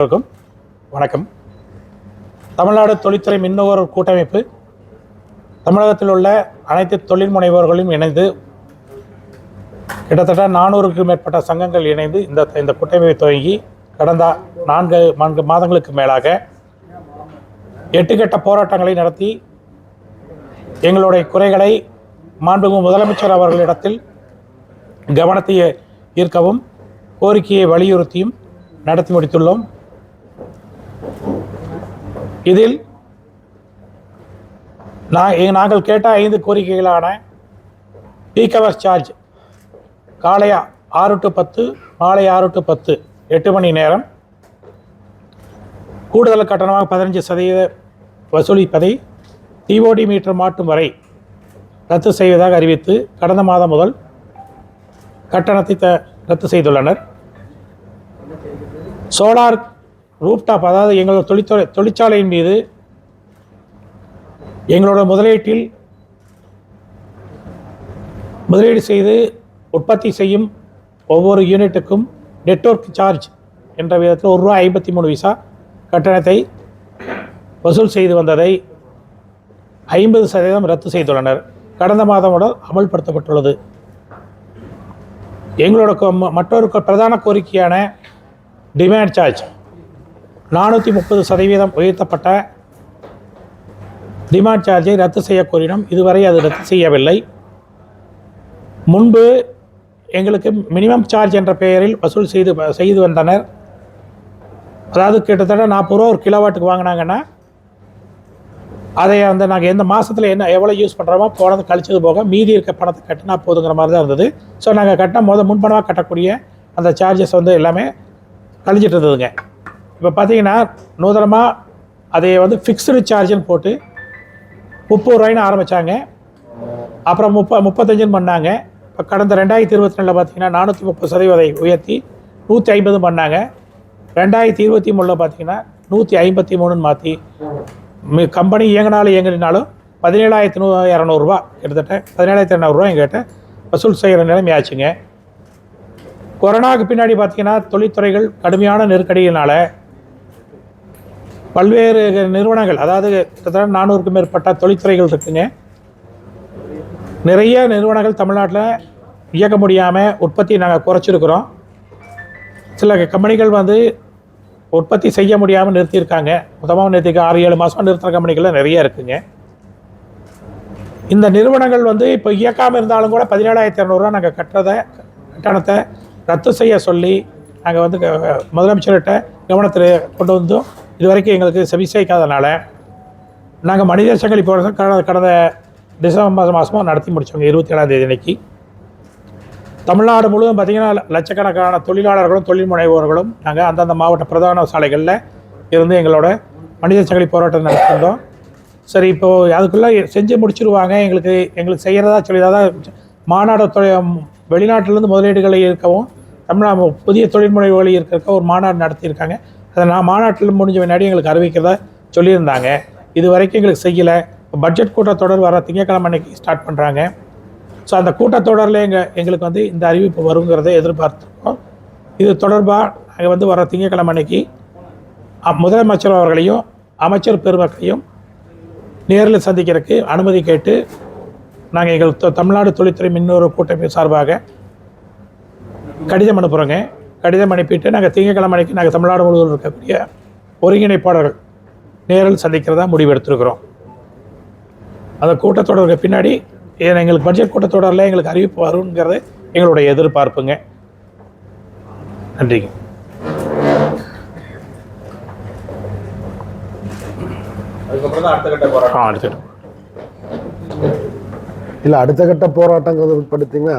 அனைவருக்கும் வணக்கம். தமிழ்நாடு தொழில்துறை மின்நுகர்வோர் கூட்டமைப்பு தமிழகத்தில் உள்ள அனைத்து தொழில் முனைவோர்களும் இணைந்து கிட்டத்தட்ட 400க்கும் மேற்பட்ட சங்கங்கள் இணைந்து இந்த கூட்டமைப்பை துவங்கி கடந்த 4 மாதங்களுக்கு மேலாக 8 கட்ட போராட்டங்களை நடத்தி எங்களுடைய குறைகளை மாண்புமிகு முதலமைச்சர் அவர்களிடத்தில் கவனத்தை ஈர்க்கவும் கோரிக்கையை வலியுறுத்தியும் நடத்தி முடித்துள்ளோம். இதில் நாங்கள் கேட்ட 5 கோரிக்கைகளான பீக் ஹவர்ஸ் சார்ஜ் காலை 6 to 10, மாலை 6 to 10 8 மணி நேரம் கூடுதல் கட்டணமாக 15% வசூலிப்பதை டிஓடி மீட்டர் மாட்டும் வரை ரத்து செய்வதாக அறிவித்து கடந்த மாதம் முதல் கட்டணத்தை ரத்து செய்துள்ளனர். சோலார் ரூப்டாப், அதாவது எங்களோட தொழிற்சாலையின் மீது எங்களோட முதலீடு செய்து உற்பத்தி செய்யும் ஒவ்வொரு யூனிட்டுக்கும் நெட்வொர்க் சார்ஜ் என்ற விதத்தில் ₹1.53 கட்டணத்தை வசூல் செய்து வந்ததை 50% ரத்து செய்துள்ளனர். கடந்த மாதம் முதல் அமல்படுத்தப்பட்டுள்ளது. எங்களோட மற்றொரு பிரதான கோரிக்கையான டிமாண்ட் சார்ஜ் 430% உயர்த்தப்பட்ட டிமாண்ட் சார்ஜை ரத்து செய்ய கோரினோம். இதுவரை அது ரத்து செய்யவில்லை. முன்பு எங்களுக்கு மினிமம் சார்ஜ் என்ற பெயரில் வசூல் செய்து வந்தனர். அதாவது கிட்டத்தட்ட ₹40 ஒரு கிலோவாட்டுக்கு வாங்கினாங்கன்னா அதை நாங்கள் எந்த மாதத்தில் எவ்வளோ யூஸ் பண்ணுறோமோ போனது கழிச்சது போக மீதி இருக்க பணத்தை கட்டினா போதுங்கிற மாதிரி தான் இருந்தது. ஸோ நாங்கள் கட்டின முன்பணமாக கட்டக்கூடிய அந்த சார்ஜஸ் எல்லாமே கழிஞ்சிட்டு இருந்ததுங்க. இப்போ பார்த்தீங்கன்னா நூதனமாக அதை ஃபிக்ஸ்டு சார்ஜுன்னு போட்டு ₹30 ஆரம்பித்தாங்க. அப்புறம் 35 பண்ணாங்க. இப்போ கடந்த 2022 பார்த்தீங்கன்னா 430% உயர்த்தி 150 பண்ணாங்க. 2023 பார்த்தீங்கன்னா 153 மாற்றி கம்பெனி இயங்கினாலும் ₹17,200 கிட்டத்தட்ட ₹17,200 எங்கிட்ட வசூல் செய்கிற நிலைமை ஆச்சுங்க. கொரோனாவுக்கு பின்னாடி பார்த்தீங்கன்னா தொழில்துறைகள் கடுமையான நெருக்கடியினால் பல்வேறு நிறுவனங்கள், அதாவது கிட்டத்தட்ட 400க்கும் மேற்பட்ட தொழில்துறைகள் இருக்குங்க. நிறைய நிறுவனங்கள் தமிழ்நாட்டில் இயக்க முடியாமல் உற்பத்தி நாங்கள் குறைச்சிருக்கிறோம். சில கம்பெனிகள் உற்பத்தி செய்ய முடியாமல் நிறுத்தியிருக்காங்க. மொத்தமாக நிறுத்திக்க 6-7 மாதம் நிறுத்துகிற கம்பெனிகள்லாம் நிறைய இருக்குங்க. இந்த நிறுவனங்கள் இப்போ இயக்காமல் இருந்தாலும் கூட ₹17,200 நாங்கள் கட்டணத்தை ரத்து செய்ய சொல்லி நாங்கள் முதலமைச்சர்கிட்ட கவனத்தில் கொண்டு வந்தோம். இது வரைக்கும் எங்களுக்கு செவிசாய்க்காதனால நாங்கள் மனித சங்கிலி போராட்டம் கடந்த டிசம்பர் மாதமாக நடத்தி முடித்தோங்க. 27ஆம் தேதி அன்னைக்கு தமிழ்நாடு முழுவதும் பார்த்திங்கன்னா லட்சக்கணக்கான தொழிலாளர்களும் தொழில் முனைவோர்களும் நாங்கள் அந்தந்த மாவட்ட பிரதான சாலைகளில் இருந்து எங்களோட மனித சங்கிலி போராட்டம் நடத்திருந்தோம். சரி, இப்போது அதுக்குள்ளே செஞ்சு முடிச்சுருவாங்க, எங்களுக்கு செய்கிறதா சொல்லிதான் மாநாடு வெளிநாட்டிலேருந்து முதலீடுகளை இருக்கவும் தமிழ்நாடு புதிய தொழில் முனைவோர்களை இருக்க ஒரு மாநாடு நடத்தியிருக்காங்க. அதை மாநாட்டில் முடிஞ்ச முன்னாடி எங்களுக்கு அறிவிக்கிறதா சொல்லியிருந்தாங்க. இது வரைக்கும் எங்களுக்கு செய்யலை. பட்ஜெட் கூட்டத்தொடர் வர திங்கட்கிழமை அன்னைக்கு ஸ்டார்ட் பண்ணுறாங்க. ஸோ அந்த கூட்டத்தொடரில் எங்களுக்கு இந்த அறிவிப்பு வருங்கிறத எதிர்பார்த்துருக்கோம். இது தொடர்பாக நாங்கள் வர திங்கட்கிழமை அன்னைக்கு முதலமைச்சர் அவர்களையும் அமைச்சர் பெருமக்களையும் நேரில் சந்திக்கிறதுக்கு அனுமதி கேட்டு நாங்கள் எங்கள் தமிழ்நாடு தொழில்துறை மின்னோர் கூட்டமைப்பு சார்பாக கடிதம் அனுப்புகிறோங்க. கடிதம் அனுப்பிட்டு நாங்கள் திங்கட்கிழமை அன்னைக்கு நாங்கள் தமிழ்நாடு முழுவதும் இருக்கக்கூடிய ஒருங்கிணைப்பாளர்கள் நேரில் சந்திக்கிறதா முடிவெடுத்துருக்குறோம். அந்த கூட்டத்தொடருக்கு பின்னாடி எங்களுக்கு பட்ஜெட் கூட்டத்தொடரில் எங்களுக்கு அறிவிப்பு வருங்கிறது எங்களுடைய எதிர்பார்ப்புங்க. நன்றிங்க. அடுத்த கட்ட போராட்டங்கிறது படுத்திங்கன்னா